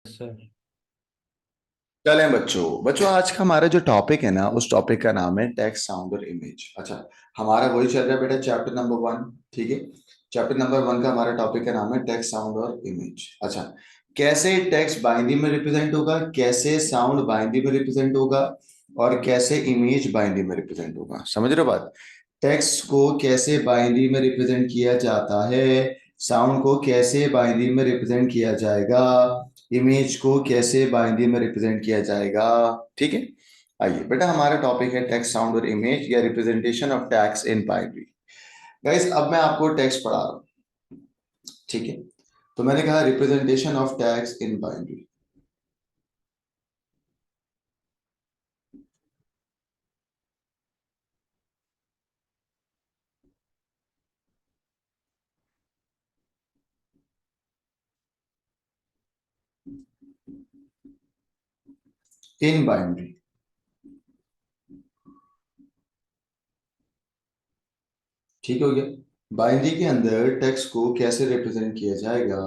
Sir. चलें बच्चों बच्चों आज का हमारा जो टॉपिक है ना उस टॉपिक का नाम है टेक्स्ट साउंड और इमेज। अच्छा, हमारा वही चल रहा है बेटा, चैप्टर नंबर 1। ठीक है, चैप्टर नंबर 1 का हमारा टॉपिक का नाम है टेक्स्ट साउंड और इमेज। अच्छा, कैसे टेक्स्ट बाइनरी में रिप्रेजेंट होगा, कैसे साउंड बाइनरी में रिप्रेजेंट होगा और कैसे इमेज बाइनरी में रिप्रेजेंट होगा। समझ रहे हो बात? टेक्स्ट को कैसे बाइनरी में रिप्रेजेंट किया जाता है, साउंड को कैसे बाइनरी में रिप्रेजेंट किया जाएगा, इमेज को कैसे बाइनरी में रिप्रेजेंट किया जाएगा। ठीक है, आइए बेटा, हमारा टॉपिक है टेक्स्ट साउंड और इमेज या representation of text in binary. Guys, अब मैं आपको टेक्स्ट पढ़ा रहा हूं। ठीक है, तो मैंने कहा representation of text in binary. In binary, ठीक हो गया। बाइनरी के अंदर टेक्स्ट को कैसे रिप्रेजेंट किया जाएगा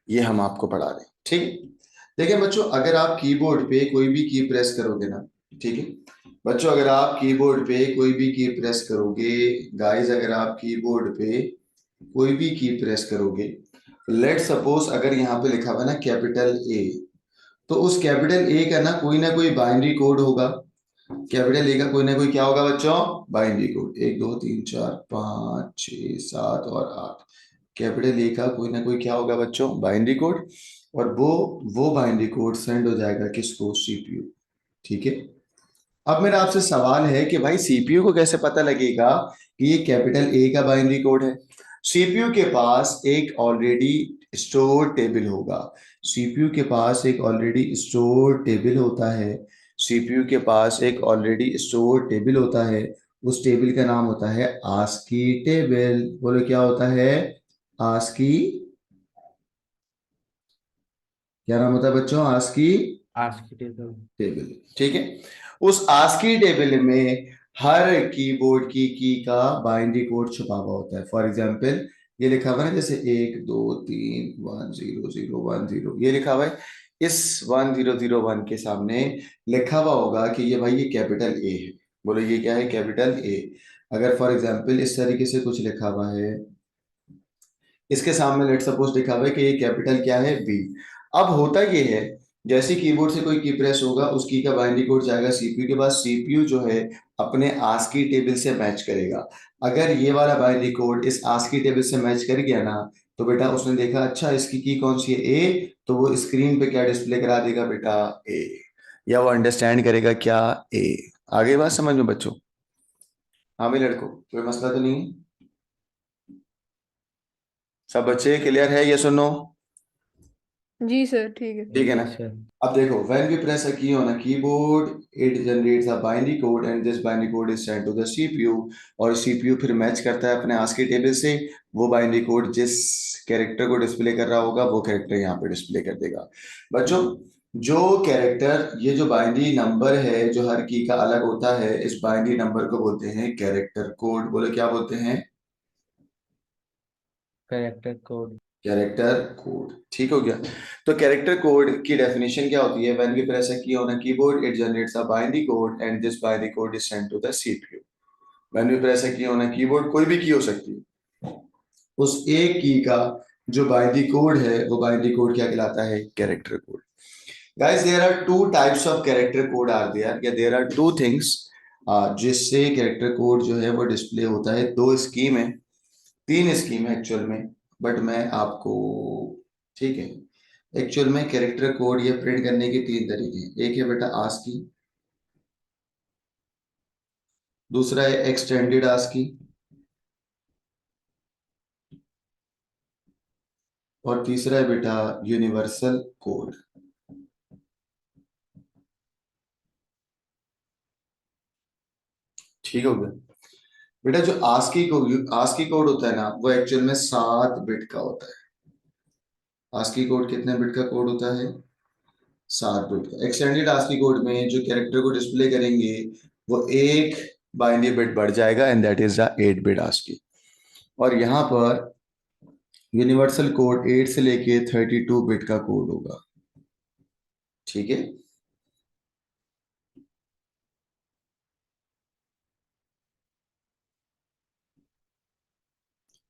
ये हम आपको पढ़ा रहे हैं। ठीक है, देखिए बच्चों, अगर आप कीबोर्ड पे कोई भी की प्रेस करोगे ना, ठीक है बच्चों, अगर आप कीबोर्ड पे कोई भी की प्रेस करोगे, गाइस अगर आप कीबोर्ड पे कोई भी की प्रेस करोगे, लेट सपोज अगर यहाँ पे लिखा हुआ है ना कैपिटल ए, तो उस कैपिटल ए का ना कोई बाइनरी कोड होगा। कैपिटल ए का कोई ना कोई क्या होगा बच्चों? Binary code. 1 2 3 4 5 6 7 और 8। कैपिटल ए का कोई ना कोई क्या होगा बच्चों? Binary code. और वो बाइनरी कोड सेंड हो जाएगा किसको? सीपीयू। ठीक है, अब मेरा आपसे सवाल है कि भाई सीपीयू को कैसे पता लगेगा कि ये कैपिटल ए का बाइनरी कोड है? सीपीयू के पास एक ऑलरेडी स्टोर टेबल होगा। सीपीयू के पास एक ऑलरेडी स्टोर टेबल होता है। सीपीयू के पास एक ऑलरेडी स्टोर टेबल होता है। उस टेबल का नाम होता है आस्की टेबल। बोलो क्या होता है? आस्की। क्या नाम होता है बच्चों? आस्की आज की डेट में। टेबल। ठीक है, उस आस्की टेबल में हर कीबोर्ड की का बाइनरी कोड छुपा हुआ होता है। फॉर एग्जांपल, ये लिखा हुआ है ना, जैसे 1 2 3 1 0 0 1 0 ये लिखा हुआ है। इस 1001 के सामने लिखा हुआ होगा कि ये भाई ये कैपिटल ए है। बोलो ये क्या है? Capital A. अगर फॉर एग्जाम्पल इस तरीके से कुछ लिखा हुआ है, इसके सामने लेट सपोज लिखा हुआ है कि ये कैपिटल क्या है? बी। अब होता ये है, जैसे कीबोर्ड से कोई की प्रेस होगा, उस की का बाइनरी कोड जाएगा सीपीयू के पास। सीपीयू जो है अपने आस्की टेबल से मैच करेगा। अगर ये वाला बाइनरी कोड इस आस्की टेबल से मैच कर गया ना, तो बेटा उसने देखा अच्छा इसकी की कौन सी है? ए। तो वो स्क्रीन पे क्या डिस्प्ले करा देगा बेटा? ए। या वो अंडरस्टैंड करेगा क्या? ए। आगे बात समझ में बच्चों? हाँ भाई लड़कों, कोई मसला तो नहीं है? सब बच्चे क्लियर है? ये सुनो, जी सर, ठीक है। ठीक है ना? जी सर। अब देखो, when we press a key on a keyboard, it generates a binary code and this binary code is sent to the CPU. और सीपीयू फिर मैच करता है अपने आस्की टेबल से। वो बाइनरी कोड जिस कैरेक्टर को डिस्प्ले कर रहा होगा वो कैरेक्टर यहाँ पे डिस्प्ले कर देगा। बच्चों, जो कैरेक्टर, ये जो बाइनरी नंबर है जो हर की का अलग होता है, इस बाइनरी नंबर को बोलते हैं कैरेक्टर कोड। बोले क्या बोलते हैं? Character code. Character code. ठीक हो गया। तो कैरेक्टर कोड की डेफिनेशन क्या होती है? When we press a key on a keyboard, it generates a binary code and this binary code is sent to the CPU. When we press a key on a keyboard, कोई भी की हो सकती है, उस एक की का जो बाइनरी कोड है वो बाइनरी कोड क्या कहलाता है? Character code. Guys, there are two types of character code are there, या देयर आर टू थिंग्स जिससे कैरेक्टर कोड जो है वो डिस्प्ले होता है। दो स्कीम है, तीन स्कीम है एक्चुअल में, बट मैं आपको, ठीक है, एक्चुअल में कैरेक्टर कोड ये प्रिंट करने के तीन तरीके हैं। एक है बेटा आस्की, दूसरा है एक्सटेंडेड आस्की, और तीसरा है बेटा यूनिवर्सल कोड। ठीक हो गया बेटा? जो आस्की कोड होता है ना, वो एक्चुअल में 7 बिट का होता है। आस्की कोड कितने बिट का कोड होता है? 7 बिट का। एक्सटेंडेड आस्की कोड में जो कैरेक्टर को डिस्प्ले करेंगे वो एक बाइनरी बिट बढ़ जाएगा and that is the 8 bit ASCII. और यहाँ पर यूनिवर्सल कोड 8 से लेके 32 बिट का कोड होगा। ठीक है।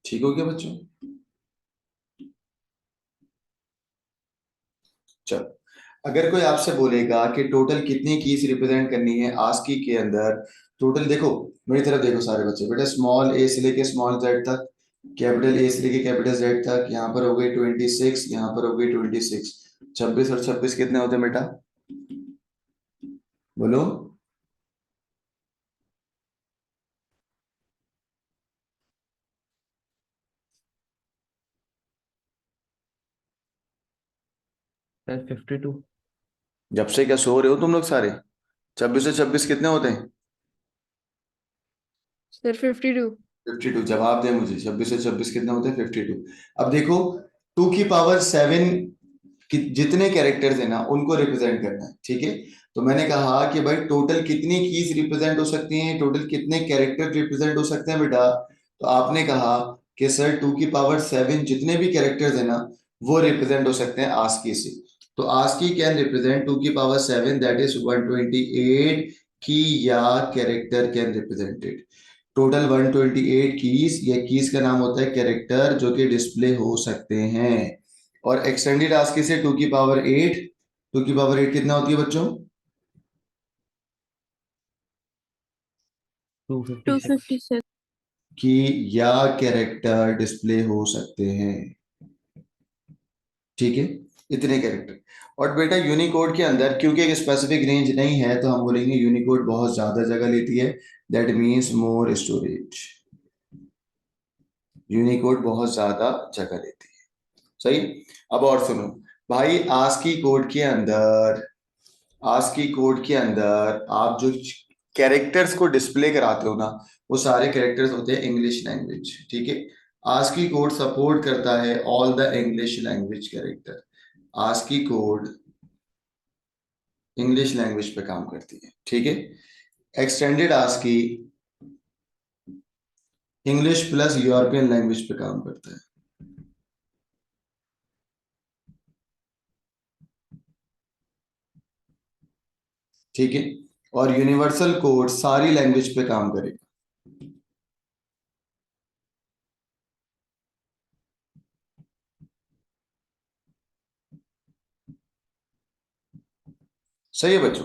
ठीक हो गया बच्चों? चलो, अगर कोई आपसे बोलेगा कि टोटल कितनी कीज रिप्रेजेंट करनी है आस्की के अंदर, टोटल देखो, मेरी तरफ देखो सारे बच्चे, बेटा स्मॉल ए से लेके स्मॉल जेड तक, कैपिटल ए से लेके कैपिटल जेड तक, यहाँ पर हो गई 26, यहाँ पर हो गई 26, 26 और 26 कितने होते हैं बेटा? बोलो। सर 52। जब से क्या सो रहे हो तुम लोग सारे? 26 से 26 कितने होते हैं? सर 52। 52। जवाब दे मुझे, 26 से 26 कितने होते हैं? 52। अब देखो, 2 की पावर 7 जितने कैरेक्टर्स है ना उनको रिप्रेजेंट करना है, ठीक है। तो मैंने कहा कि भाई टोटल कितनी कीज रिप्रेजेंट हो सकती हैं, टोटल कितने कैरेक्टर रिप्रेजेंट हो सकते हैं बेटा? तो आपने कहा कि सर 2 की पावर 7 जितने भी कैरेक्टर्स है ना वो रिप्रेजेंट हो सकते हैं आस्की से। तो आस्की कैन रिप्रेजेंट 2 की पावर 7, दैट इज 128 की या character can represented. Total 128 keys, या कीज का नाम होता है कैरेक्टर जो कि डिस्प्ले हो सकते हैं। और एक्सटेंडेड आस्की से 2 की पावर 8, 2 की पावर 8 कितना होती है बच्चों? 256। 256। कि या कैरेक्टर डिस्प्ले हो सकते हैं, ठीक है। इतने कैरेक्टर। और बेटा यूनिकोड के अंदर क्योंकि एक स्पेसिफिक रेंज नहीं है तो हम बोलेंगे यूनिकोड बहुत ज्यादा जगह लेती है, that means more storage. Unicode बहुत ज्यादा जगह लेती है, सही। अब और सुनो भाई, आस्की कोड के अंदर आप जो कैरेक्टर्स को डिस्प्ले कराते हो ना वो सारे कैरेक्टर्स होते हैं इंग्लिश लैंग्वेज, ठीक है। आस्की कोड सपोर्ट करता है all the English language character. ASCII code English language पे काम करती है, ठीक है। Extended ASCII English plus European language पे काम करता है, ठीक है। और यूनिवर्सल कोड सारी लैंग्वेज पे काम करेगा। सही है बच्चों।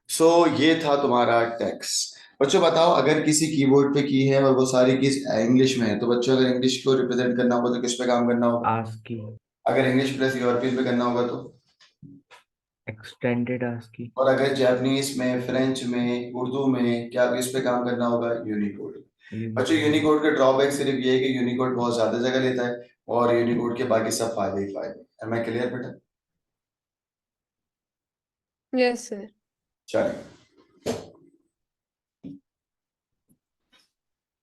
सो ये था तुम्हारा टेक्स्ट। बच्चों बताओ, अगर किसी कीबोर्ड पे की है और वो सारी कीज इंग्लिश में है तो बच्चों अगर इंग्लिश को रिप्रेजेंट करना होगा तो किस पे काम करना होगा? आस्की। अगर इंग्लिश प्लस यूरोपियन पे करना होगा तो? Extended ASCII. और अगर जापानीज में, फ्रेंच में, उर्दू में, क्या इस पे काम करना होगा? यूनिकोड। बच्चों यूनिकोड। यूनिकोड का ड्रॉबैक सिर्फ ये है कि यूनिकोड बहुत ज्यादा जगह लेता है और यूनिकोड के बाकी सब फायदे ही फायदे। एम आई क्लियर बेटा? Yes sir. चलिए,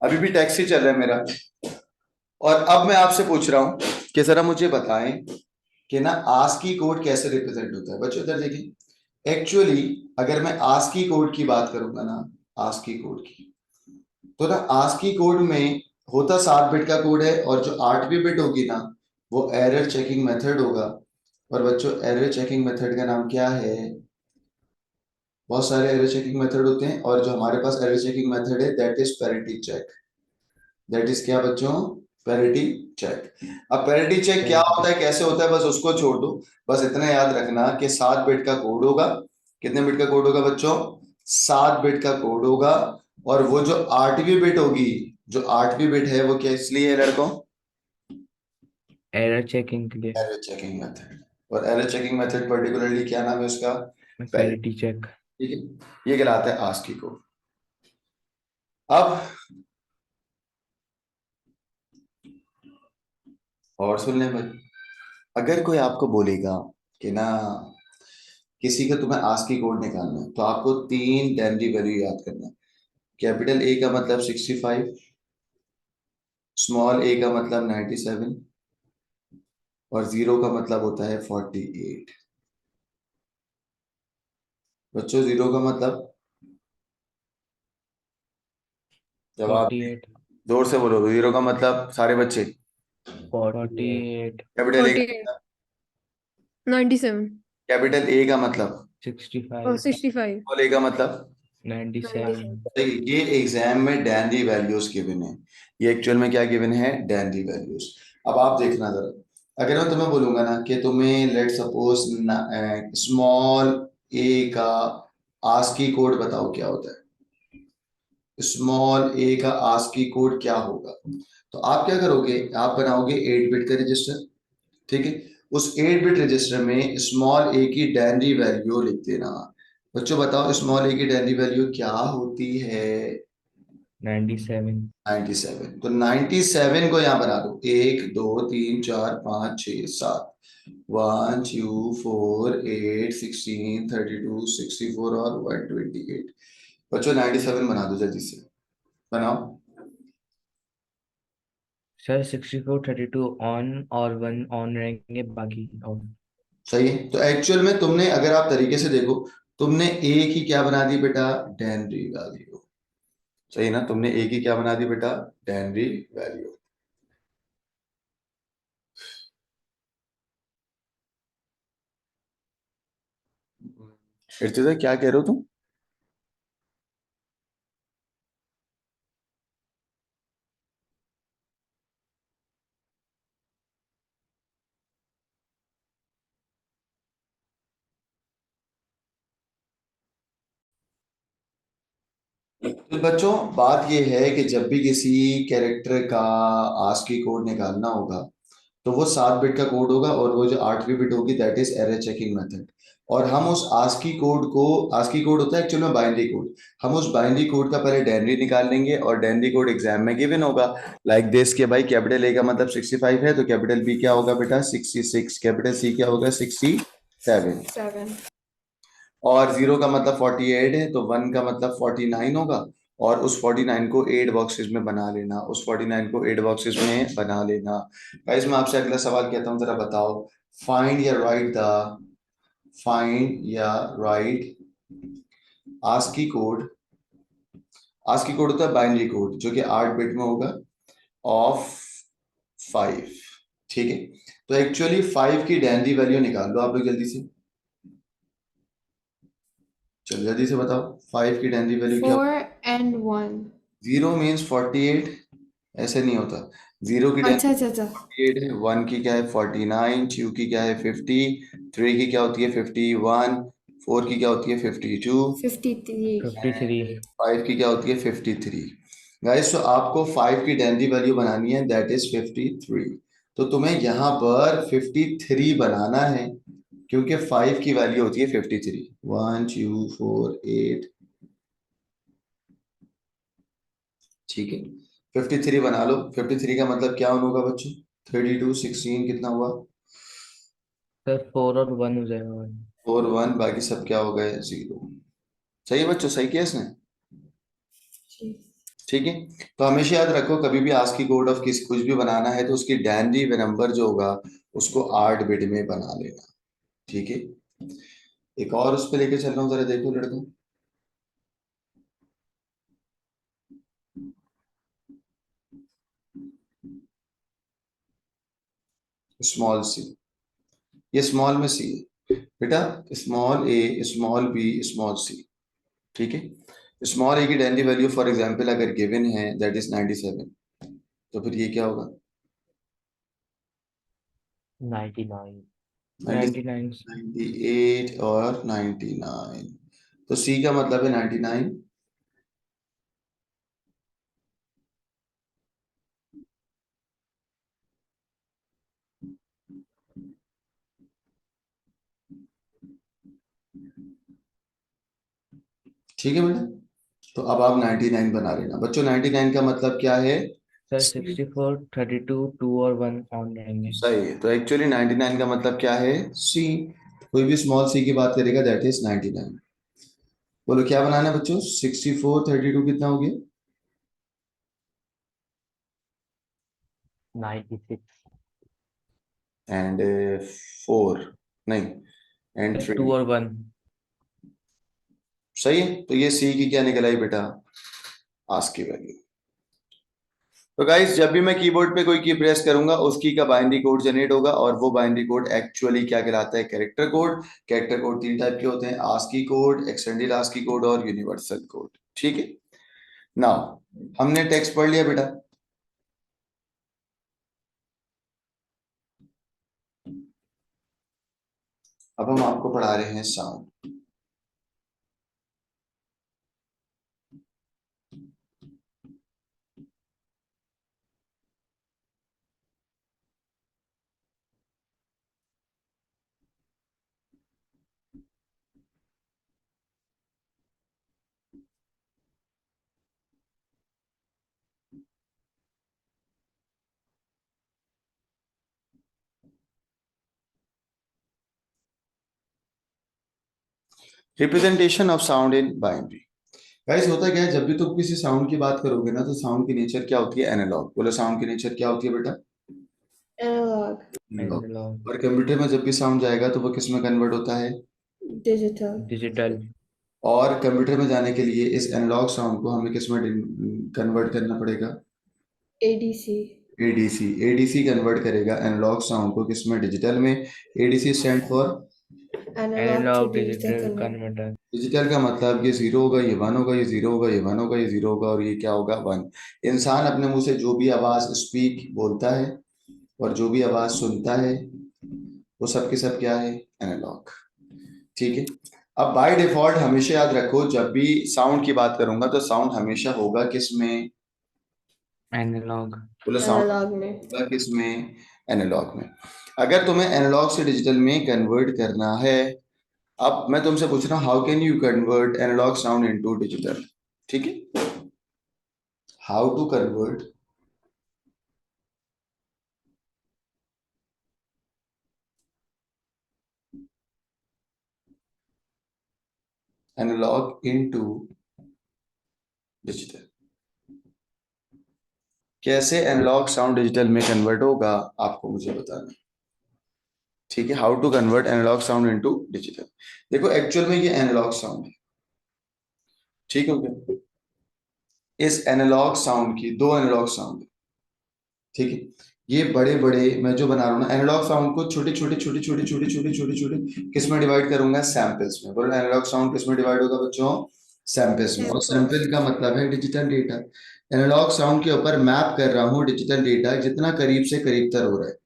अभी भी टैक्सी चल रहा है मेरा। और अब मैं आपसे पूछ रहा हूं कि जरा मुझे बताएं कि ना आस्की कोड कैसे रिप्रेजेंट होता है। बच्चों इधर देखिए, एक्चुअली अगर मैं आस्की कोड की बात करूंगा ना, आस्की कोड की, तो ना आस्की कोड में होता 7 बिट का कोड है और जो 8वीं बिट होगी ना वो एरर चेकिंग मेथड होगा। और बच्चों एरर चेकिंग मेथड का नाम क्या है? बहुत सारे एरर चेकिंग मेथड होते हैं और जो हमारे पास एरर चेकिंग मेथड है that is parity check. That is क्या बच्चों? Parity check. अब पैरिटी चेक क्या होता है, कैसे होता है, बस उसको छोड़ दो। बस इतना याद रखना कि 7 बिट का कोड होगा। कितने बिट का कोड होगा बच्चों? 7 बिट का कोड होगा। और वो जो 8वीं बिट होगी, जो 8वीं बिट है वो किस लिए है लड़कों? एरर चेकिंग के लिए। Error checking method. और एरर चेकिंग मेथड पर्टिकुलरली क्या नाम है उसका? पैरिटी। Parity check. ठीक है, ये कहलाता है आस्की कोड। अब और सुन लें भाई, अगर कोई आपको बोलेगा कि ना किसी का तुम्हें आस्की कोड निकालना है तो आपको 3 डायनरी वैल्यू याद करना है। कैपिटल ए का मतलब 65, स्मॉल ए का मतलब 97 और जीरो का मतलब होता है 48। बच्चों जीरो का मतलब? जवाब 48। जोर से बोलो, जीरो का मतलब सारे बच्चे? 48। कैपिटल ए का 48। मतलब? 97। कैपिटल ए का मतलब 65 65. स्मॉल ए का मतलब 97 देखिए, ये एग्जाम में डैंडी वैल्यूज गिवन है। ये एक्चुअल में क्या गिवन है? Dandy values. अब आप देखना जरा, अगर मैं तुम्हें बोलूंगा ना कि तुम्हें लेट सपोज स्मॉल ए का आस्की कोड बताओ क्या होता है, स्मॉल ए का आस्की कोड क्या होगा, तो आप क्या करोगे? आप बनाओगे 8 बिट का रजिस्टर, ठीक है। उस 8 बिट रजिस्टर में स्मॉल ए की डैंडी वैल्यू लिख देना। बच्चों बताओ स्मॉल ए की डैंडी वैल्यू क्या होती है? 97 97। तो 97 को यहाँ बना दो, 1 2 3 4 5 6 7, 1 2 4 8 16 32 64 और 128। बच्चों 97 बना दो जल्दी से, बनाओ। सर 64 32 ऑन और 1 ऑन रहेंगे, बाकी ऑफ। सही है। तो एक्चुअल में तुमने, अगर आप तरीके से देखो, तुमने ए की क्या बना दी बेटा? डेनरी वैल्यू। सही ना? तुमने ए की क्या बना दी बेटा? डेनरी वैल्यू। इर्तिजा क्या कह रहे हो तुम? तो बच्चों बात ये है कि जब भी किसी कैरेक्टर का आस्की कोड निकालना होगा तो वो 7 बिट का कोड होगा, और वो जो 8वीं बिट होगी that is error checking method. और हम उस आस्की कोड को, आस्की कोड होता है एक्चुअल में बाइनरी कोड, हम उस बाइनरी कोड का पहले डेनरी निकाल लेंगे, और डेनरी कोड एग्जाम में गिवन होगा लाइक दिस के भाई कैपिटल ए का मतलब 65 है, तो कैपिटल बी क्या होगा बेटा? 66। कैपिटल सी क्या होगा? 67। 7. और 0 का मतलब 48 है, तो 1 का मतलब 49 होगा, और उस 49 को 8 बॉक्सेस में बना लेना, उस 49 को 8 बॉक्सेस में बना लेना। गाइस मैं आपसे अगला सवाल कहता हूँ, जरा बताओ, फाइंड या write ASCII code. ASCII code होता है बाइनरी कोड जो कि 8 बिट में होगा, ऑफ 5। ठीक है। तो एक्चुअली 5 की डैंडी वैल्यू निकाल लो आप लोग जल्दी से, चलो जल्दी से बताओ 5 की डैंडी वैल्यू क्या? 4 and 1. 0 मीन्स 48, ऐसे नहीं होता। 0 की अच्छा डेंसिटी अच्छा अच्छा. 48 है, 1 की क्या है 49, 2 की क्या है 50, 3 की क्या होती है 51, 4 की क्या होती है 52, 53. 53 5 की क्या होती है 53। गाइस तो आपको 5 की डेंसिटी वैल्यू बनानी है दैट इज 53। तो तुम्हें यहाँ पर 53 बनाना है, क्योंकि 5 की वैल्यू होती है 53। 1 2 4 8, ठीक है। 53 बना लो। 53 का मतलब क्या होगा बच्चों? 32 16 कितना हुआ? सर 4 और 1 हो जाएगा। 4 1, बाकी सब क्या हो गए? 0। सही है बच्चों, सही किया इसने। ठीक है। तो हमेशा याद रखो, कभी भी आस्की कोड ऑफ किसी कुछ भी बनाना है तो उसकी डैंडी नंबर जो होगा उसको 8 बिट में बना लेना। ठीक है। एक और उस पर लेके चल रहा हूँ, जरा देखो लड़कों, स्मॉल सी। ये स्मॉल में सी है बेटा, स्मॉल ए स्मॉल बी स्मॉल सी। ठीक है। स्मॉल ए की डेंसिटी वैल्यू फॉर एग्जांपल अगर गिवन है दैट इज 97, तो फिर ये क्या होगा? 99 90, 99 98 और 99। तो सी का मतलब है 99। ठीक है बेटा। तो अब आप 99 बना लेना बच्चों। 99 का मतलब क्या है? Sir C। 64 32 2 और 1 ऑन रहेंगे। सही है। तो एक्चुअली 99 का मतलब क्या है? सी। कोई भी स्मॉल सी की बात करेगा दैट इज 99। बोलो क्या बनाना है बच्चों? 64 32 कितना हो गया? 96 एंड 4, नहीं, एंड 3। 2 और 1 सही है। तो ये सी की क्या निकल आई बेटा? ASCII value. तो गाइस जब भी मैं कीबोर्ड पे कोई की प्रेस करूंगा उस की का बाइनरी कोड जनरेट होगा और वो बाइनरी कोड एक्चुअली क्या कहलाता है? Character code. कैरेक्टर कोड तीन टाइप के होते हैं, ASCII code, extended ASCII code और यूनिवर्सल कोड। ठीक है, नाउ हमने टेक्स्ट पढ़ लिया बेटा। अब हम आपको पढ़ा रहे हैं sound. Representation of sound in binary. Guys होता क्या है, जब भी तुम किसी साउंड की बात करोगे ना तो साउंड की नेचर क्या होती है? एनालॉग। बोलो साउंड की नेचर क्या होती है बेटा? Analog. एनालॉग। और कंप्यूटर में जब भी साउंड जाएगा तो वो किस में कन्वर्ट होता है? Digital. डिजिटल। और कंप्यूटर में जाने के लिए इस एनालॉग साउंड को हमें किस में कन्वर्ट करना पड़ेगा? ADC. एडीसी। एडीसी कन्वर्ट करेगा एनालॉग साउंड को किस में? डिजिटल में। ADC stand for Analog to analog digital digital convert. Converter. डिजिटल का मतलब ये जीरो होगा, ये वन होगा, ये जीरो होगा, ये वन होगा, ये जीरो होगा और ये क्या होगा? वन। इंसान अपने मुंह से जो भी आवाज स्पीक बोलता है और जो भी आवाज सुनता है वो सब के सब क्या है? एनालॉग। ठीक है, अब बाय डिफॉल्ट हमेशा याद रखो जब भी साउंड की बात करूंगा तो साउंड हमेशा होगा किस में? एनालॉग। बोलो साउंड Analog में. होगा किस में? एनालॉग में। अगर तुम्हें एनालॉग से डिजिटल में कन्वर्ट करना है, अब मैं तुमसे पूछ रहा हूँ how can you convert analog sound into digital? ठीक है, how to convert analog into digital. कैसे एनालॉग साउंड डिजिटल में कन्वर्ट होगा आपको मुझे बताना। ठीक है, how to convert analog sound into digital. देखो एक्चुअल में ये एनालॉग साउंड है, ठीक है क्या? इस एनालॉग साउंड की दो एनालॉग साउंड है, ठीक है। ये बड़े बड़े मैं जो बना रहा हूँ ना एनालॉग साउंड को छोटे छोटे छोटे छोटे छोटे छोटे छोटे छोटे किस में डिवाइड करूंगा? सैंपल्स में। बोलो एनालॉग साउंड किस में डिवाइड होगा बच्चों? सैंपल्स में। और Samples. सैंपल का मतलब है डिजिटल डेटा। एनालॉग साउंड के ऊपर मैप कर रहा हूँ डिजिटल डेटा, जितना करीब से करीब तर हो रहा है।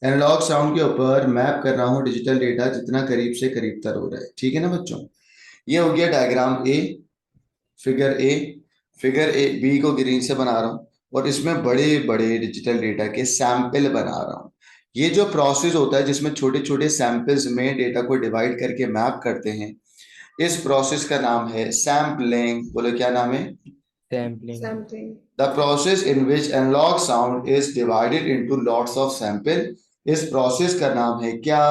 एनालॉग साउंड के ऊपर मैप कर रहा हूँ डिजिटल डेटा, जितना करीब से करीब तर हो रहा है। ठीक है ना बच्चों? ये हो गया diagram A, figure A. Figure A B को ग्रीन से बना रहा हूँ और इसमें बड़े बड़े डिजिटल डेटा के सैंपल बना रहा हूँ। ये जो प्रोसेस होता है जिसमें छोटे छोटे सैंपल्स में डेटा को डिवाइड करके मैप करते हैं, इस प्रोसेस का नाम है सैम्पलिंग। बोलो क्या नाम है? Sampling. Sampling. The process in which analog sound is divided into lots of sample. इस प्रोसेस का नाम है क्या?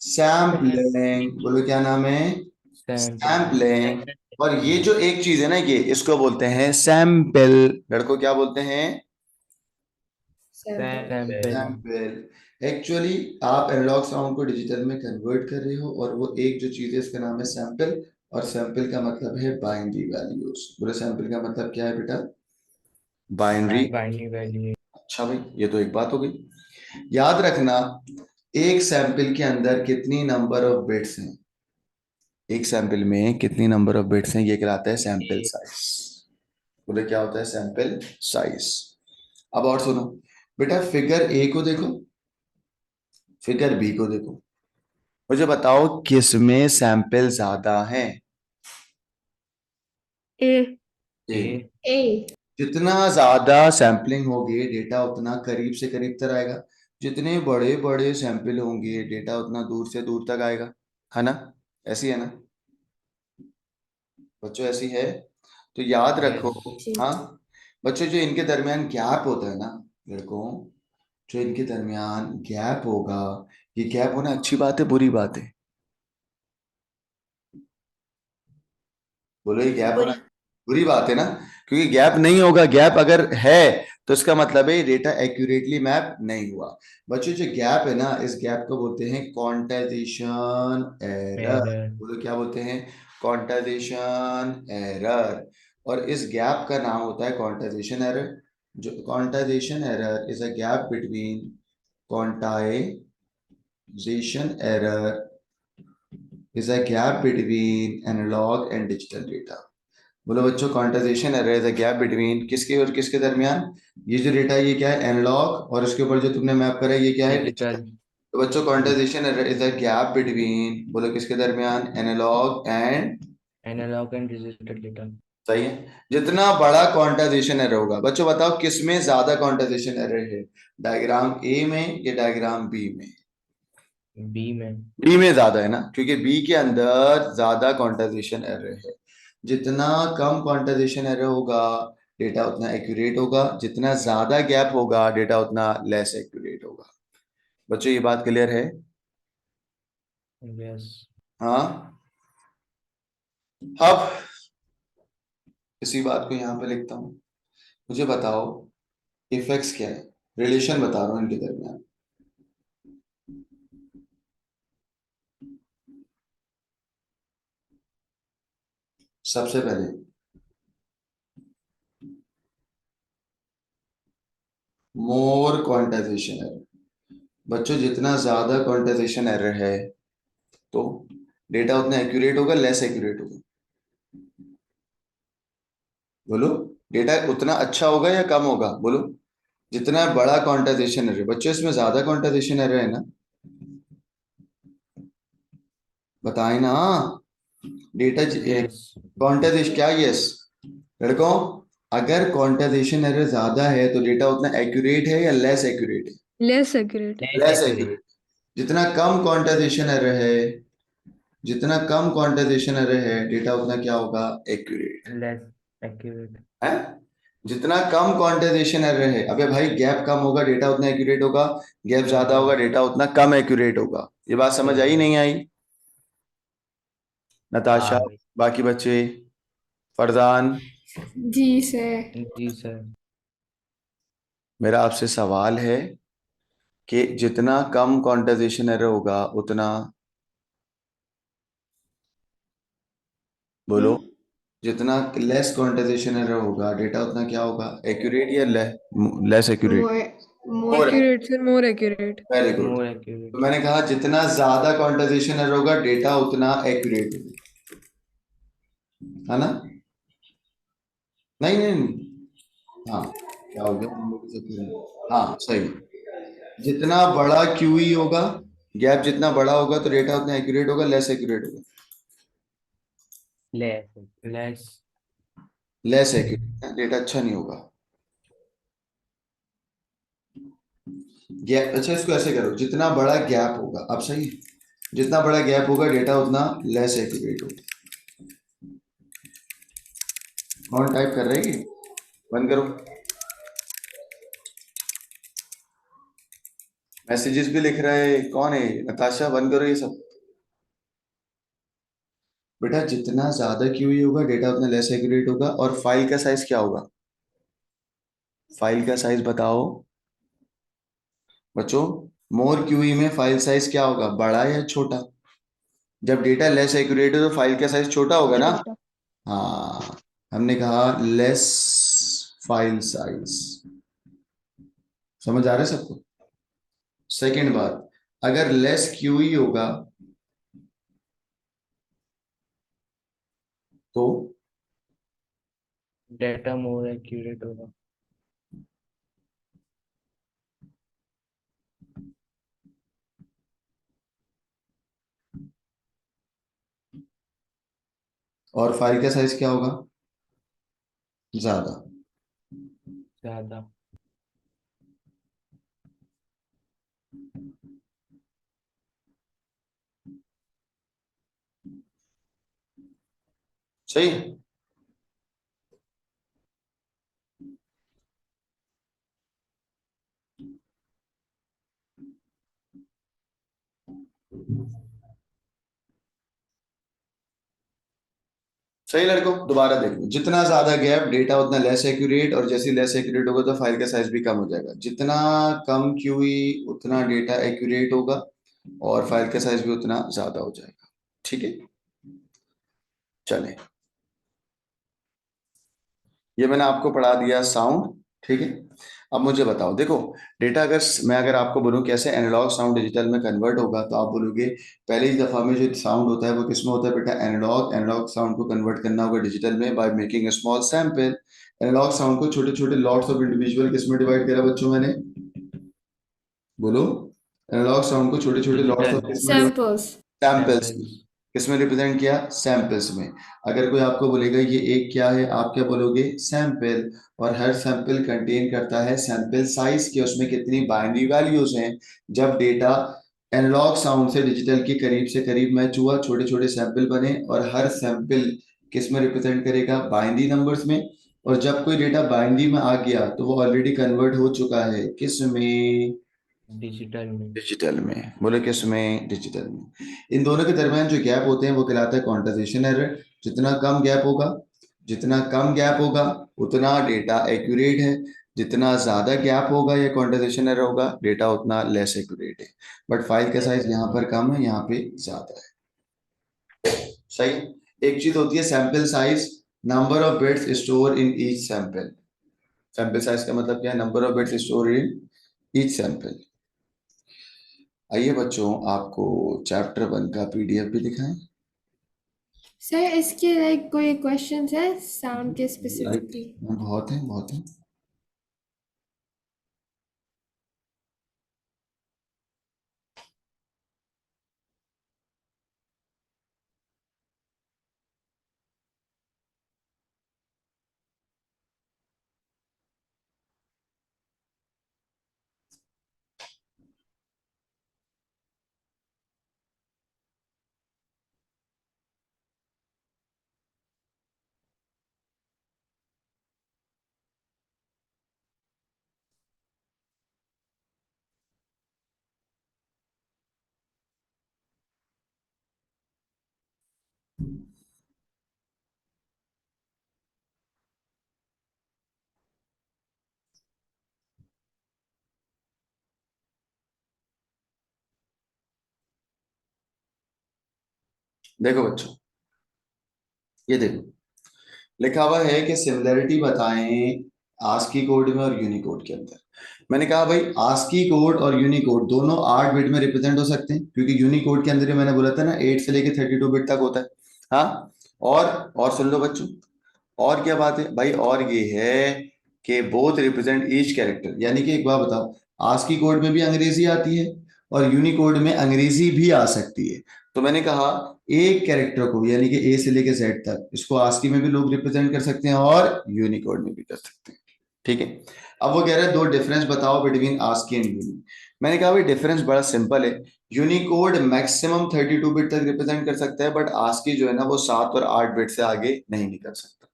सैम्पलिंग। बोलो क्या नाम है? सैम्पलिंग। सैम्पलिंग। और ये जो एक चीज है ना, ये इसको बोलते हैं सैंपल। लड़कों क्या बोलते हैं? Sample. सैम्पल। सैंपल। एक्चुअली आप एनालॉग साउंड को डिजिटल में कन्वर्ट कर रहे हो और वो एक जो चीज है इसका नाम है सैंपल। और सैंपल का मतलब है बाइनरी वैल्यूज। बोले सैंपल का मतलब क्या है बेटा? बाइनरी। Binary value. अच्छा भाई, ये तो एक बात हो गई। याद रखना एक सैंपल के अंदर कितनी नंबर ऑफ बिट्स हैं? एक सैंपल में कितनी नंबर ऑफ बिट्स हैं? ये कहलाता है सैंपल साइज। बोले क्या होता है? Sample size. अब और सुनो बेटा, फिगर ए को देखो, फिगर बी को देखो, मुझे बताओ किसमें सैंपल ज्यादा है? A. ए। ए। A. जितना ज्यादा सैंपलिंग होगी डेटा उतना करीब से करीब तक आएगा। जितने बड़े बड़े सैंपल होंगे डेटा उतना दूर से दूर तक आएगा, है ना? ऐसी है ना बच्चों? ऐसी है। तो याद रखो। यस। जी. हाँ बच्चों, जो इनके दरमियान गैप होता है ना लड़कों, जो इनके दरमियान गैप होगा, ये गैप होना अच्छी बात है बुरी बात है? बोलो ये गैप होना बुरी. बुरी बात है ना, क्योंकि गैप नहीं होगा। गैप अगर है तो इसका मतलब है ये डेटा एक्यूरेटली मैप नहीं हुआ। बच्चों जो गैप है ना, इस गैप को बोलते हैं क्वांटाइजेशन एरर। एरर। बोलो क्या बोलते हैं? Quantization error. और इस गैप का नाम होता है क्वांटाइजेशन एरर। जो quantization error is a gap between quantization error is a gap between analog and digital data. बोलो बच्चों, quantization error is a gap between किसके और किसके दरमियान? ये जो डेटा ये क्या है? एनालॉग, और इसके ऊपर जो तुमने मैप करा ये क्या है? डिजिटल। डिजिटल। तो बच्चों quantization error is a gap between, बोलो किसके दरमियान? Analog and. Analog and digital data. सही है। जितना बड़ा क्वांटाइजेशन एरर होगा, बच्चों बताओ किस में ज्यादा क्वांटाइजेशन एरर है? डायग्राम ए में या डायग्राम बी में? बी में। बी में ज्यादा है ना, क्योंकि बी के अंदर ज्यादा क्वांटाइजेशन एरर है। जितना कम क्वांटाइजेशन एरर होगा डेटा उतना एक्यूरेट होगा, जितना ज्यादा गैप होगा डेटा उतना लेस एक्यूरेट होगा। बच्चों ये बात क्लियर है? यस। हाँ। अब इसी बात को यहां पे लिखता हूं। मुझे बताओ इफेक्ट्स क्या है, रिलेशन बता रहा हूं इनके दरमियान। सबसे पहले मोर क्वांटाइजेशन एरर। बच्चों जितना ज्यादा क्वांटाइजेशन एरर है तो डेटा उतना एक्यूरेट होगा, लेस एक्यूरेट होगा? बोलो, डेटा उतना अच्छा होगा या कम होगा? बोलो। जितना बड़ा क्वांटाइजेशन एरर, बच्चों इसमें ज्यादा क्वांटाइजेशन एरर है ना, बताए ना। Data yes. क्वांटाइजेशन क्या? यस लड़कों, अगर क्वांटाइजेशन एरर ज्यादा है तो डेटा उतना एक्यूरेट है या लेस एक्यूरेट है? Less accurate. Less less accurate. Accurate. जितना कम क्वांटाइजेशन एरर है, जितना कम क्वांटाइजेशन एरर है डेटा उतना क्या होगा? Accurate less accurate. है। जितना कम क्वांटाइजेशन एरर है, अबे भाई गैप कम होगा डेटा उतना एक्यूरेट होगा, गैप ज्यादा होगा डेटा उतना कम एक्यूरेट होगा। ये बात समझ आई नहीं आई? नताशा, आ गई। बाकी बच्चे, फरजान, जी सर। जी सर। मेरा आपसे सवाल है कि जितना कम क्वांटाइजेशन एरर होगा उतना, बोलो, जितना लेस क्वांटाइजेशन एरर होगा डेटा उतना क्या होगा? एक्यूरेट या लेस एक्यूरेट? More, more और accurate, sir. More accurate. Very good. More तो एक्यूरेट। मैंने कहा जितना ज्यादा क्वांटाइजेशन एरर होगा डेटा उतना एक्यूरेट होगा, है ना? नहीं नहीं नहीं, हाँ क्या हो गया? हम लोग से हाँ सही। जितना बड़ा क्यूई होगा, गैप जितना बड़ा होगा तो डेटा उतना एक्यूरेट होगा, लेस एक्यूरेट होगा? Less. Less. Less accurate, data अच्छा नहीं होगा। गैप, अच्छा इसको ऐसे करो, जितना बड़ा गैप होगा, अब सही है, जितना बड़ा गैप होगा डेटा उतना लेस एक्यूरेट होगा। कौन टाइप कर रहे हैं ये? बंद करो। मैसेजेस भी लिख रहा है, कौन है ये? नताशा, बंद करो ये सब। बेटा जितना ज्यादा क्यूई होगा डेटा उतना लेस एक्यूरेट होगा। और फाइल का साइज क्या होगा? फाइल का साइज बताओ बच्चों। मोर क्यूई में फाइल साइज क्या होगा, बड़ा या छोटा? जब डेटा लेस एक्यूरेट हो तो फाइल का साइज छोटा होगा ना? छोटा. हाँ, हमने कहा लेस फाइल साइज। समझ आ रहा है सबको? सेकेंड बात, अगर लेस क्यूई होगा तो, डेटा मोर एक्यूरेट होगा। और फाइल का साइज क्या होगा? ज्यादा। ज्यादा। सही है। सही लड़कों, दोबारा देखो, जितना ज्यादा गैप डेटा उतना लेस एक्यूरेट, और जैसे लेस एक्यूरेट होगा तो फाइल का साइज भी कम हो जाएगा। जितना कम क्यूई उतना डेटा एक्यूरेट होगा, और फाइल का साइज भी उतना ज्यादा हो जाएगा। ठीक है, चले, ये मैंने आपको पढ़ा दिया साउंड। ठीक है। अब मुझे बताओ, देखो डेटा अगर आपको बोलूं कैसे एनालॉग साउंड डिजिटल में कन्वर्ट होगा, तो आप बोलोगे पहली दफा में जो साउंड होता है वो किसमें होता है बेटा, एनालॉग साउंड को कन्वर्ट करना होगा डिजिटल में by making small sample. Analog sound को छोटे छोटे लॉट्स ऑफ इंडिविजुअल किसमें डिवाइड करा बच्चों मैंने, बोलो। एनालॉग साउंड को छोटे छोटे लॉट्स डिजिटल ऑफ किसमें डिवाइड, Samples. सैंपल्स में। सैंपल्स। किसमें रिप्रेजेंट किया, सैंपल्स में। अगर कोई आपको बोलेगा ये एक क्या है, आप क्या बोलोगे, सैंपल। और हर सैंपल कंटेन करता है सैंपल साइज के, उसमें कितनी बाइनरी वैल्यूज हैं। जब डेटा एनालॉग साउंड से डिजिटल के करीब से करीब मैच हुआ, छोटे छोटे सैंपल बने, और हर सैंपल किस में रिप्रेजेंट करेगा, बाइनरी नंबर्स में। और जब कोई डेटा बाइनरी में आ गया तो वो ऑलरेडी कन्वर्ट हो चुका है किस में, डिजिटल में। डिजिटल में। बोले किस में, डिजिटल में। इन दोनों के दरमियान जो गैप होते हैं वो कहलाता है क्वांटाइजेशन एरर। जितना कम गैप होगा, जितना कम गैप होगा उतना डेटा एक्यूरेट है। जितना ज्यादा गैप होगा या क्वांटाइजेशन एरर होगा, डेटा उतना लेस एक्यूरेट है। बट फाइल का साइज यहाँ पर कम है, यहाँ पे ज्यादा है। सही। एक चीज होती है sample size, number of bits store in each sample. Sample size का मतलब क्या है, number of bits store in each sample. आइए बच्चों, आपको चैप्टर 1 का पीडीएफ भी दिखाएं। सर इसके लाइक कोई क्वेश्चंस है साउंड के लाइक स्पेसिफिकली? बहुत है, बहुत है। देखो बच्चों, ये देखो लिखा हुआ है कि सिमिलरिटी बताएं आस्की कोड में और यूनिकोड के अंदर। मैंने कहा भाई आस्की कोड और यूनिकोड दोनों 8 बिट में रिप्रेजेंट हो सकते हैं, क्योंकि यूनिकोड के अंदर ही मैंने बोला था ना 8 से लेके 32 बिट तक होता है। हाँ। और सुन लो बच्चों, और क्या बात है भाई, और ये है कि बोथ रिप्रेजेंट ईच कैरेक्टर। यानी कि एक बात बताओ, आस्की कोड में भी अंग्रेजी आती है और यूनिकोड में अंग्रेजी भी आ सकती है। तो मैंने कहा एक कैरेक्टर को, यानी कि ए से लेके जेड तक, इसको आस्की में भी लोग रिप्रेजेंट कर सकते हैं और यूनिकोड में भी कर सकते हैं। ठीक है। अब वो कह रहे हैं दो डिफरेंस बताओ बिटवीन आस्की एंड यूनी। मैंने कहा भाई डिफरेंस बड़ा सिंपल है। यूनिकोड मैक्सिमम 32 बिट तक रिप्रेजेंट कर सकता है, बट आस्की जो है ना वो 7 और 8 बिट से आगे नहीं निकल सकता।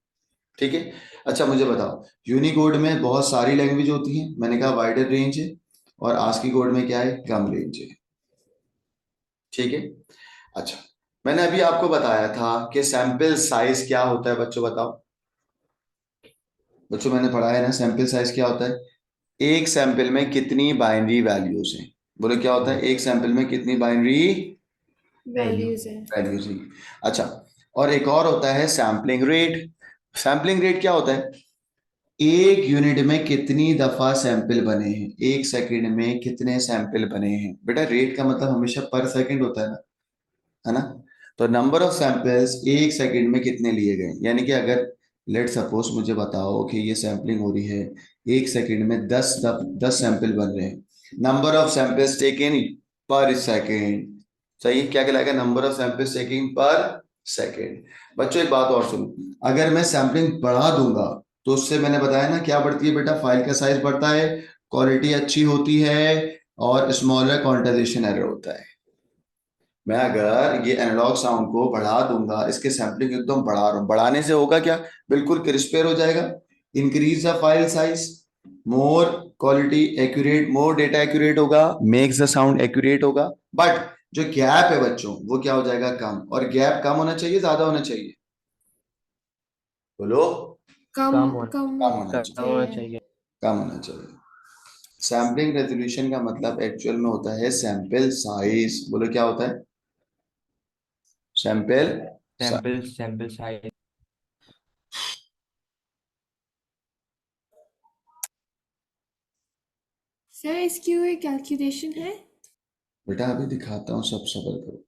ठीक है। अच्छा मुझे बताओ, यूनिकोड में बहुत सारी लैंग्वेज होती हैं, मैंने कहा वाइडर रेंज है, और आस्की कोड में क्या है, कम रेंज है। ठीक है। अच्छा, मैंने अभी आपको बताया था कि सैंपल साइज क्या होता है, बच्चों बताओ। बच्चों मैंने पढ़ा है ना, सैंपल साइज क्या होता है, एक सैंपल में कितनी बाइनरी वैल्यूज हैं। बोलो क्या होता है, एक सैंपल में कितनी बाइनरी वैल्यू। वैल्यूज है। वैल्यूज हैं। अच्छा, और एक और होता है सैम्पलिंग रेट। सैम्पलिंग रेट क्या होता है, एक यूनिट में कितनी दफा सैंपल बने हैं, एक सेकंड में कितने सैंपल बने हैं। बेटा रेट का मतलब हमेशा पर सेकंड होता है ना। तो नंबर ऑफ सैंपल्स एक सेकंड में कितने लिए गए, यानी कि अगर लेट सपोज मुझे बताओ कि ये सैंपलिंग हो रही है, एक सेकंड में 10 सैंपल बन रहे हैं। नंबर ऑफ सैंपल्स टेकन पर सेकंड, सही क्या कहलाएगा, नंबर ऑफ सैंपल्स टेकिंग पर सेकंड। बच्चों एक बात और सुनो, अगर मैं सैंपलिंग बढ़ा दूंगा तो उससे मैंने बताया ना क्या बढ़ती है बेटा, फाइल का साइज बढ़ता है, क्वालिटी अच्छी होती है, और स्मॉलर क्वांटाइजेशन एरर होता है। मैं अगर ये एनालॉग साउंड को बढ़ा दूंगा, इसके सैंपलिंग एकदम बढ़ा रहा हूं, बढ़ाने से होगा क्या, बिल्कुल क्रिस्पियर हो जाएगा। Increase the file size, more quality accurate, more data accurate होगा, मेक्स द साउंड एक्यूरेट होगा। बट जो गैप है बच्चों वो क्या हो जाएगा, कम। और गैप कम होना चाहिए, ज्यादा होना चाहिए, बोलो। कम कम होना कम कम होना कम चाहिए, होना चाहिए। चाहिए। कम होना चाहिए। सैम्पलिंग रेजोल्यूशन का मतलब एक्चुअल में होता है सैंपल साइज। बोलो क्या होता है, सैंपल। Sample size. सर इसकी कोई कैलकुलेशन है? बेटा अभी दिखाता हूँ, सब सबर करो।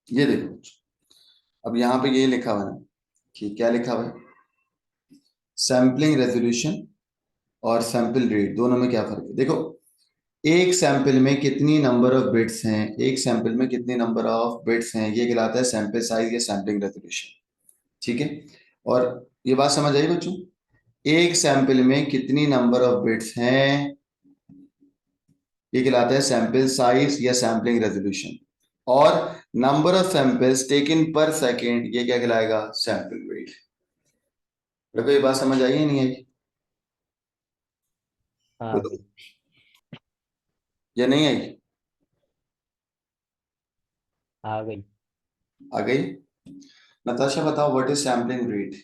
ये देखो, अब यहाँ पे ये लिखा हुआ है कि क्या लिखा हुआ है, सैम्पलिंग रेजोल्यूशन और सैंपल रेट दोनों में क्या फर्क है। देखो, एक सैंपल में कितनी नंबर ऑफ बिट्स हैं, एक सैंपल में कितनी नंबर ऑफ बिट्स हैं, ये कहलाता है सैंपल साइज या सैम्पलिंग रेजोल्यूशन। ठीक है, और ये बात समझ आई बच्चों, एक सैंपल में कितनी नंबर ऑफ बिट्स हैं, ये कहलाता है सैंपल साइज या सैम्पलिंग रेजोल्यूशन। और नंबर ऑफ सैंपल्स टेकन पर सेकेंड, ये क्या कहलाएगा, सैंपल रेट। देखो ये बात समझ आई है नहीं आई? आ बोलो, गई। ये नहीं आई? आ गई। आ गई। नताशा बताओ, व्हाट इज सैम्पलिंग रेट?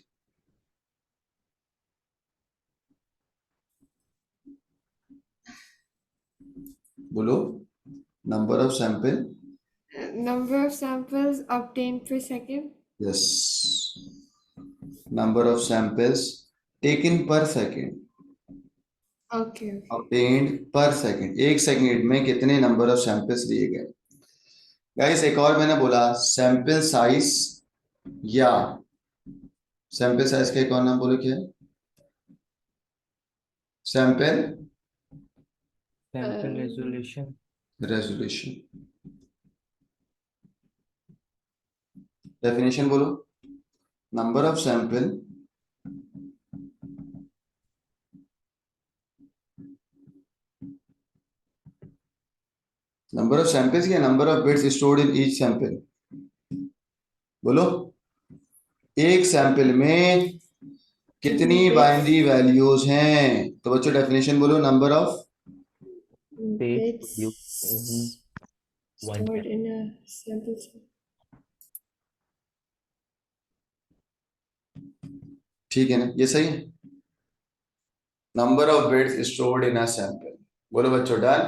बोलो, number of sample, Number of samples obtained per second. Yes, number of samples taken पर सेकेंड, Okay. obtained पर सेकेंड, एक सेकेंड में कितने नंबर ऑफ सैंपल्स लिए गए। गाइस एक और मैंने बोला, सैंपल साइज या सैंपल साइज का एक और नाम बोलो, क्या है, sample sample Um, resolution. Resolution. Definition बोलो, number of sample number of samples या number of bits stored in each sample. बोलो, एक सैंपल में कितनी bits बाइनरी वैल्यूज हैं, तो बच्चों डेफिनेशन बोलो, number of you bits one stored in a sample set. ठीक है ना, ये सही है, number of bits stored in a sample. बोलो बच्चों डन।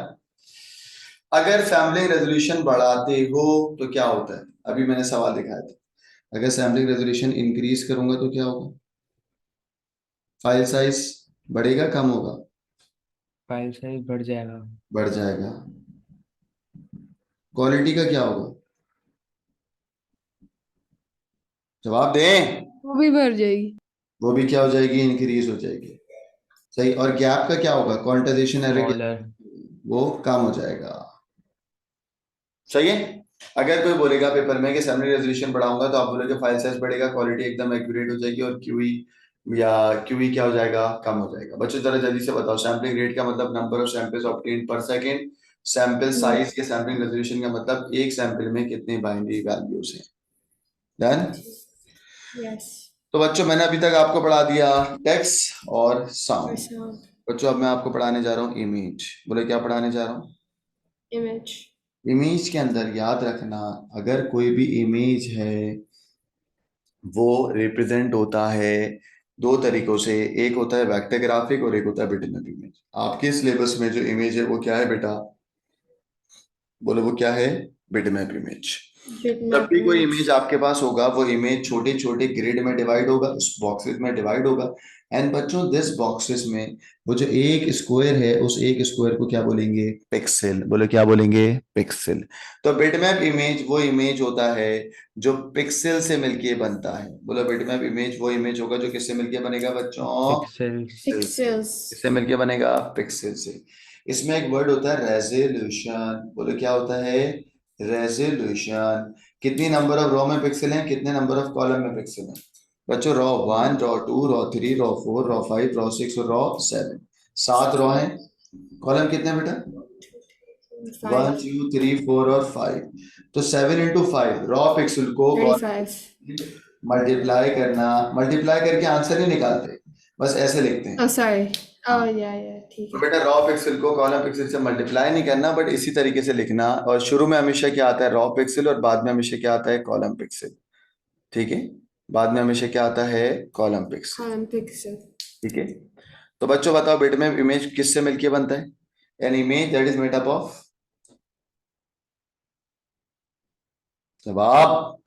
अगर सैम्पलिंग रेजोल्यूशन बढ़ाते हो तो क्या होता है, अभी मैंने सवाल दिखाया था, अगर सैम्पलिंग रेजोल्यूशन इंक्रीज करूंगा तो क्या होगा, फाइल साइज बढ़ेगा कम होगा, फाइल साइज बढ़ जाएगा। बढ़ जाएगा। क्वालिटी का क्या होगा, जवाब दें। वो भी बढ़ जाएगी। वो भी क्या हो जाएगी, इंक्रीज हो जाएगी। सही, और गैप का क्या होगा, क्वांटाइजेशन एरर, स्मॉलर। वो कम हो जाएगा। सही है। अगर कोई बोलेगा पेपर में कि सैम्पलिंग रेजोल्यूशन बढ़ाऊंगा तो आप बोलोगे फाइल साइज बढ़ेगा, क्वालिटी एकदम एक्यूरेट हो जाएगी, और क्यूई या क्यूई क्या हो जाएगा, कम हो जाएगा। बच्चों जरा जल्दी से बताओ, सैम्पलिंग रेट का मतलब नंबर ऑफ सैंपल्स ऑब्टेन्ड पर सेकंड, सैंपल साइज के सैम्पलिंग रेजोल्यूशन का मतलब एक सैंपल में कितनी बाइनरी वैल्यूज हैं। डन। Yes. तो बच्चों मैंने अभी तक आपको पढ़ा दिया टेक्स्ट और For साउंड। sound. बच्चों अब मैं आपको पढ़ाने जा रहा हूँ इमेज। बोले क्या पढ़ाने जा रहा हूँ, Image. इमेज के अंदर याद रखना, अगर कोई भी इमेज है वो रिप्रेजेंट होता है दो तरीकों से, एक होता है वेक्टर ग्राफिक और एक होता है बिटमैप इमेज। आपके सिलेबस में जो इमेज है वो क्या है बेटा, बोलो वो क्या है, बिटमैप इमेज। जब Bitmap भी कोई image. इमेज आपके पास होगा वो इमेज छोटे छोटे ग्रिड में डिवाइड होगा, उस बॉक्सेस में डिवाइड होगा। एंड बच्चों दिस बॉक्सेस में वो जो एक स्क्वायर है, उस एक स्क्वायर को क्या बोलेंगे, पिक्सल। बोलो क्या बोलेंगे, पिक्सल। तो बिटमैप इमेज वो इमेज होता है जो पिक्सल से मिलके बनता है। बोलो बिटमैप इमेज वो इमेज होगा जो किससे मिलके बनेगा बच्चों, पिक्सेल्स। पिक्सल से। Pixels. किससे मिलके बनेगा, पिक्सल से। इसमें एक वर्ड होता है रेजोल्यूशन। बोलो क्या होता है, रेजोल्यूशन। कितनी नंबर ऑफ रो में पिक्सल हैं, कितने नंबर ऑफ कॉलम में पिक्सल हैं बच्चों, raw 1, raw 2, raw 3, raw 4, raw 5, raw 6 और रॉ 7। 7 रॉ हैं। कॉलम कितने बेटा, 1 5. 2 3 4 और 5। तो 7 into 5 रॉ पिक्सल को 35. मल्टीप्लाई करना, मल्टीप्लाई करके आंसर नहीं निकालते, बस ऐसे लिखते हैं। Oh, sorry. हाँ। Oh, yeah, ठीक तो है. बेटा रॉ पिक्सल को कॉलम पिक्सल से मल्टीप्लाई नहीं करना, बट इसी तरीके से लिखना, और शुरू में हमेशा क्या आता है, रॉ पिक्सल, और बाद में हमेशा क्या आता है, कॉलम पिक्सल। ठीक है, बाद में हमेशा क्या आता है, कॉलम पिक्सल। Column pixel. ठीक है, तो बच्चों बताओ बेटे में इमेज किससे मिलके बनता है? An image that is made up of, जवाब,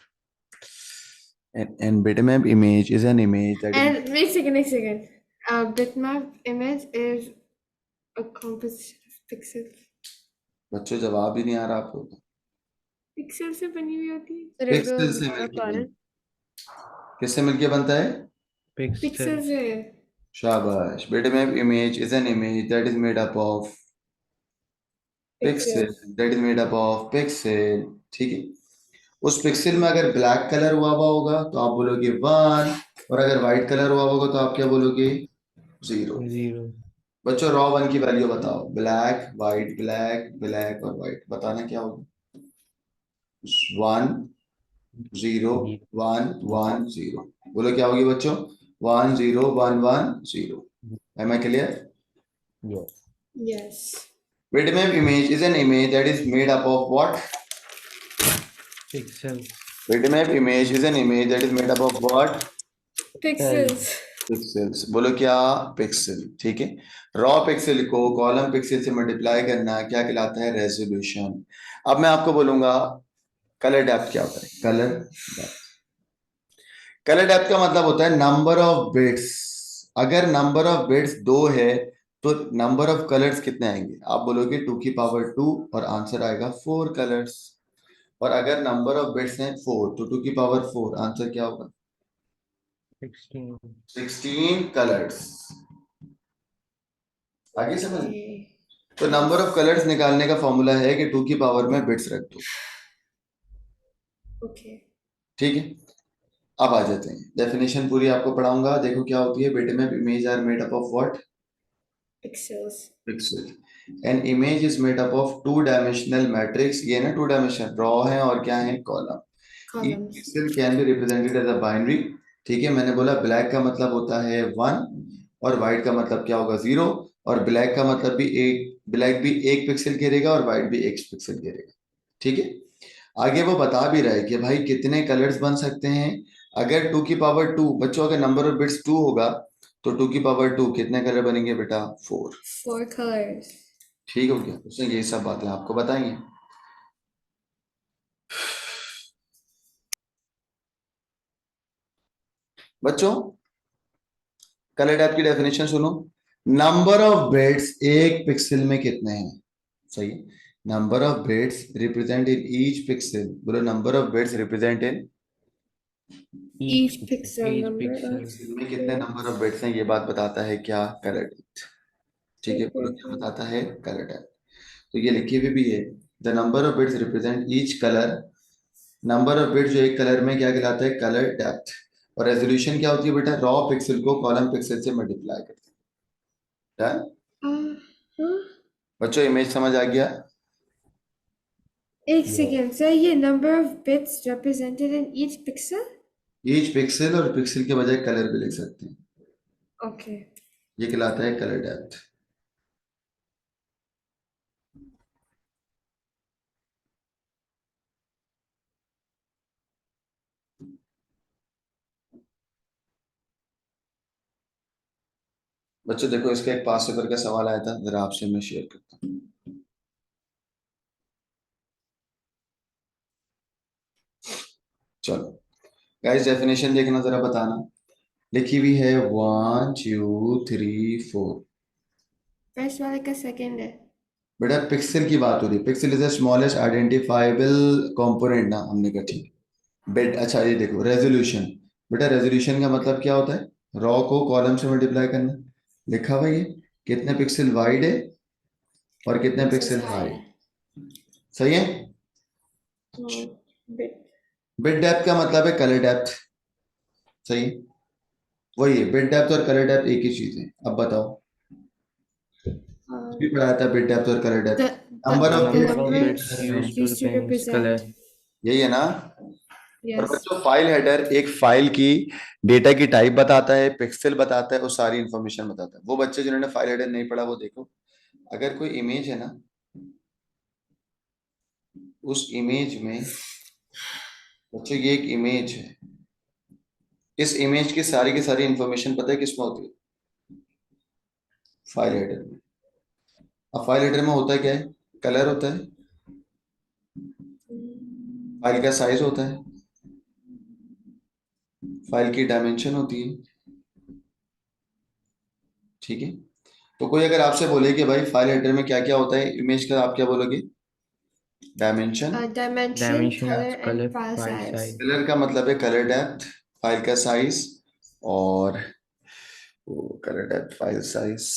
एन बेटे में image is an image that is, And next second. Bitmap image is a composition of pixels. बच्चों जवाब ही नहीं आ रहा आपको। पिक्सल से बनी हुई होती है. Sir, it पिक्सल will से work मिलके on बन, it. किससे मिलके बनता है? पिक्सल पिक्सल से. शाबाश बेटे में image is an image that is made up of pixel, Pixels. That is made up of pixel. ठीक है, उस पिक्सल में अगर ब्लैक कलर हुआ होगा तो आप बोलोगे 1, और अगर व्हाइट कलर हुआ होगा तो आप क्या बोलोगे? 0। 0 बच्चों रॉ 1 की वैल्यू बताओ, ब्लैक व्हाइट ब्लैक ब्लैक और व्हाइट, बताना क्या होगा? 1 0 1 1 0, बोलो क्या होगी बच्चों? 1 0 1 1 0। Am I clear? Yes Yes. Bitmap image is an image that is made up of what? Pixel Bitmap image is an image that is made up of what? Pixels. Pixels. बोलो क्या? Pixel. ठीक है, raw pixel को column pixel से multiply करना क्या कहलाता है? रेजोल्यूशन। अब मैं आपको बोलूंगा कलर डेप्थ क्या होता है। कलर डेप्थ, कलर डेप्थ का मतलब होता है नंबर ऑफ बिट्स। अगर नंबर ऑफ बिट्स 2 है तो नंबर ऑफ कलर्स कितने आएंगे? आप बोलोगे 2 की पावर 2 और आंसर आएगा 4 कलर्स। और अगर नंबर ऑफ बिट्स हैं 4 तो 2 की पावर 4 आंसर क्या होगा? 16 16 कलर्स। आगे समझ? Okay. तो नंबर ऑफ कलर्स निकालने का फॉर्मूला है कि 2 की पावर में बिट्स रख दो। Okay. ठीक है, अब आ जाते हैं, डेफिनेशन पूरी आपको पढ़ाऊंगा। देखो क्या होती है बेटे में, image are made up of what? Pixels. Pixel. An image is made up of 2 dimensional matrix, ये ना 2 डायमेंशन रॉ है और क्या है? Column. Columns. Pixel can be represented as a binary. ठीक है, मैंने बोला ब्लैक का मतलब होता है 1 और व्हाइट का मतलब क्या होगा? 0। और ब्लैक का मतलब भी एक, ब्लैक भी 1 पिक्सल घेरेगा और व्हाइट भी 1 पिक्सल घेरेगा। ठीक है, आगे वो बता भी रहा है कि भाई कितने कलर्स बन सकते हैं। अगर 2 की पावर 2, बच्चों अगर नंबर ऑफ बिट्स 2 होगा तो 2 की पावर 2 कितने कलर बनेंगे बेटा? 4। 4 colors. ठीक हो गया, उसने ये सब बातें आपको बताएंगे। बच्चों कलर टाइप की डेफिनेशन सुनो। नंबर ऑफ बिट्स एक पिक्सल में कितने हैं? सही, number of bits represent in each pixel. बोलो number of bits represent in, Each pixel each number pixel of pixel में कितने नंबर ऑफ बिट्स हैं, ये बात बताता है क्या? Colour depth. ठीक है, बोलो क्या बताता है? Colour depth. तो ये लिखी हुई भी है, the number of bits represent each colour. Number of bits जो एक कलर में क्या कहलाता है? Colour depth. और रेजोल्यूशन क्या होती है बेटा? रॉ पिक्सल को कॉलम पिक्सल से मल्टीप्लाई करते हैं। Done? huh? बच्चों इमेज समझ आ गया? एक second. So ये number of bits represented in each pixel? Each pixel, और पिक्सल के बजाय कलर भी लिख सकते हैं, Okay. ये कहलाता है कलर डेप्थ। बच्चों देखो इसका एक पास पेपर का सवाल आया था, जरा आपसे मैं शेयर करता हूँ। चलो गाइस डेफिनेशन देखना, जरा बताना। लिखी हुई है 1 2 3 4। First वाले का second है. बेटा पिक्सल की बात हो रही है, pixel is the smallest identifiable component ना, हमने कहा ठीक। बेट अच्छा ये देखो रेजोल्यूशन, बेटा रेजोल्यूशन का मतलब क्या होता है? रॉ को कॉलम से मल्टीप्लाई करना। लिखा हुआ ये कितने पिक्सल वाइड है और कितने Pixels पिक्सल high हाई। है. सही है। Oh, bit. बिट डेप्थ का मतलब है कलर डेप्थ। सही है, वही है, बिट डेप्थ और कलर डेप्थ एक ही चीज है। अब बताओ भी पढ़ाया था बिट डेप्थ और colour depth. The number The of the number of numbers bits used to used to represent color. represent. यही है ना। और Yes. बच्चों फाइल हेडर एक फाइल की डेटा की टाइप बताता है, पिक्सल बताता है और सारी इंफॉर्मेशन बताता है। वो बच्चे जिन्होंने फाइल हेडर नहीं पढ़ा वो देखो, अगर कोई इमेज है ना, उस इमेज में बच्चों ये एक इमेज है, इस इमेज की सारी इंफॉर्मेशन पता है किसमें होती है? फाइल हेडर में। अब फाइल हेडर में होता है क्या है? कलर होता है, फाइल का साइज होता है, फाइल की डायमेंशन होती है, ठीक है। तो कोई अगर आपसे बोले कि भाई फाइल हेडर में क्या क्या होता है इमेज का, आप क्या बोलोगे? Dimension. Dimension, Dimensions, color, color, and file file size. size. Colour का मतलब है कलर डेप्थ, फाइल का साइज, और कलर डेप्थ, फाइल साइज,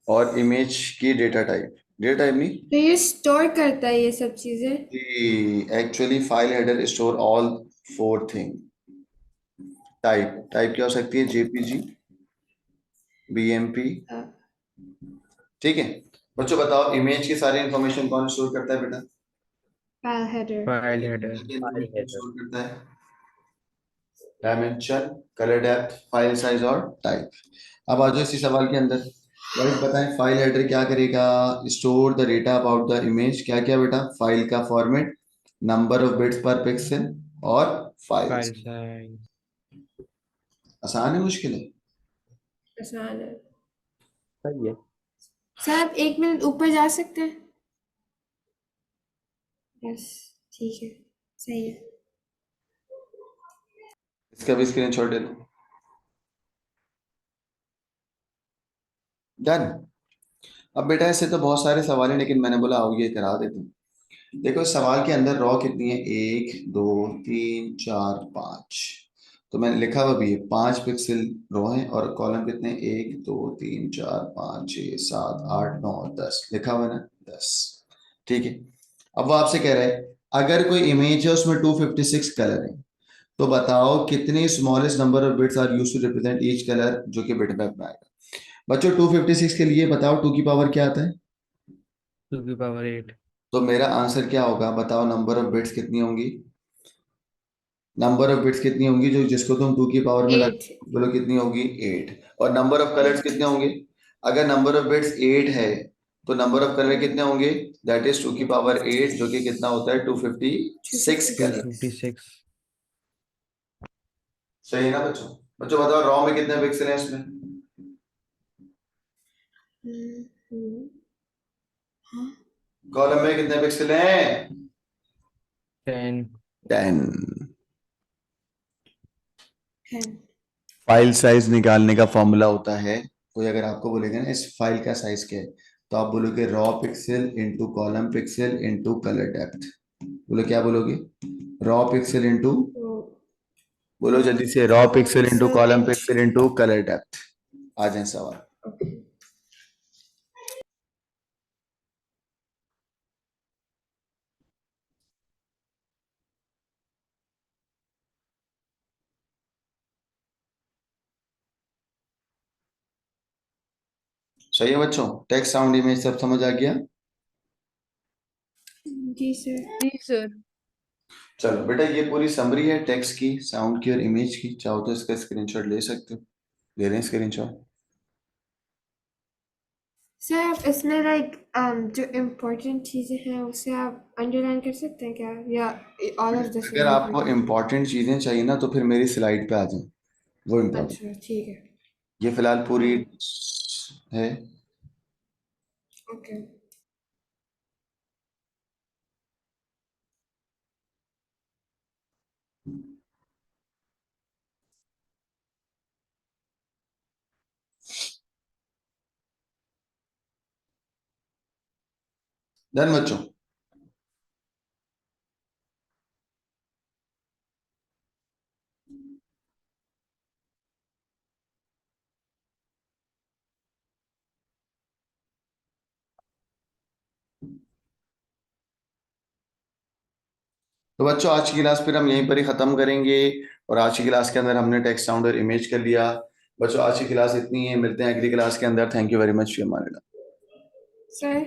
और इमेज की डेटा टाइप। डेटा टाइप नहीं तो ये स्टोर करता है ये सब चीजें। जी, actually file header store all four thing. Type, type क्या हो सकती है? जेपीजी, बीएमपी, Uh, ठीक है। बच्चों बताओ इमेज की सारी इंफॉर्मेशन कौन स्टोर करता है बेटा? file header. File header. Store करता है dimension, colour depth, file size और टाइप। अब आ जाओ इसी सवाल के अंदर, गाइस बताएं फाइल हेडर क्या करेगा? Store the data about the image. क्या क्या बेटा? फाइल का फॉर्मेट, नंबर ऑफ बिट्स पर पिक्सल और फाइल्स। File size. आसान है मुश्किल है? आसान है। सही है। सर आप 1 मिनट ऊपर जा सकते हैं? बस ठीक है, सही है। इसका भी स्क्रीनशॉट ले लो। डन। अब बेटा ऐसे तो बहुत सारे सवाल हैं लेकिन मैंने बोला आओ ये करा देते हैं। देखो इस सवाल के अंदर रॉ कितनी है? 1 2 3 4 5। तो मैंने लिखा हुआ भी है 5 पिक्सल रो है, और कॉलम कितने? 1 2 3 4 5 6 7 8 9 10 लिखा हुआ है ना? 10, ठीक है। अब वो आपसे कह रहा है अगर कोई इमेज है उसमें 256 कलर है, तो बताओ कितने smallest number of bits are used to represent each colour, जो कि बिटमैप में आएगा। बच्चों 256 के लिए बताओ 2 की पावर क्या आता है? 2 की power 8. तो मेरा आंसर क्या होगा बताओ? नंबर ऑफ बिट्स कितनी होंगी? नंबर ऑफ बिट्स कितनी होंगी जो जिसको तुम 2 की पावर में रख 8। बोलो कितनी होगी? 8। और नंबर ऑफ कलर्स 8। कितने होंगे? अगर नंबर ऑफ बिट्स 8 है तो नंबर ऑफ कलर कितने होंगे? दैट इज 2 की पावर 8, जो कि कितना होता है? 256 कलर। 256. सही है ना बच्चों? बच्चों बताओ रॉ में कितने पिक्सल हैं इसमें? कॉलम में कितने पिक्सल हैं? 10. 10। 10। फाइल साइज निकालने का फॉर्मूला होता है, कोई अगर आपको बोलेगा ना इस फाइल का साइज क्या है, तो आप बोलोगे raw pixel into column pixel into colour depth. बोलो क्या बोलोगे? रॉ पिक्सल इंटू, तो बोलो जल्दी से, raw raw pixel into pixel column int pixel into colour depth. आ जाए सवाल। okay. सही है बच्चों? टेक्स्ट साउंड इमेज सब समझ आ गया? जी सर। जी सर। चलो बेटा ये पूरी समरी है टेक्स्ट की, साउंड की और इमेज की। चाहो तो इसका स्क्रीनशॉट ले सकते हो। ले रहे हैं स्क्रीनशॉट? सर आप इसमें लाइक जो इम्पोर्टेंट चीज़ें हैं उसे आप अंडरलाइन कर सकते हैं क्या, या ऑल ऑफ दिस अगर आपको इम्पोर्टेंट चीजें चाहिए ना तो फिर मेरी स्लाइड पे आ जाए, वो इम्पोर्टेंट। अच्छा ठीक है। ये फिलहाल पूरी है। ओके। डन बच्चों? तो बच्चों आज की क्लास फिर हम यहीं पर ही खत्म करेंगे। और आज की क्लास के अंदर हमने टेक्स्ट साउंड और इमेज कर लिया। बच्चों आज की क्लास इतनी है, मिलते हैं अगली क्लास के अंदर। Thank you very much for your sir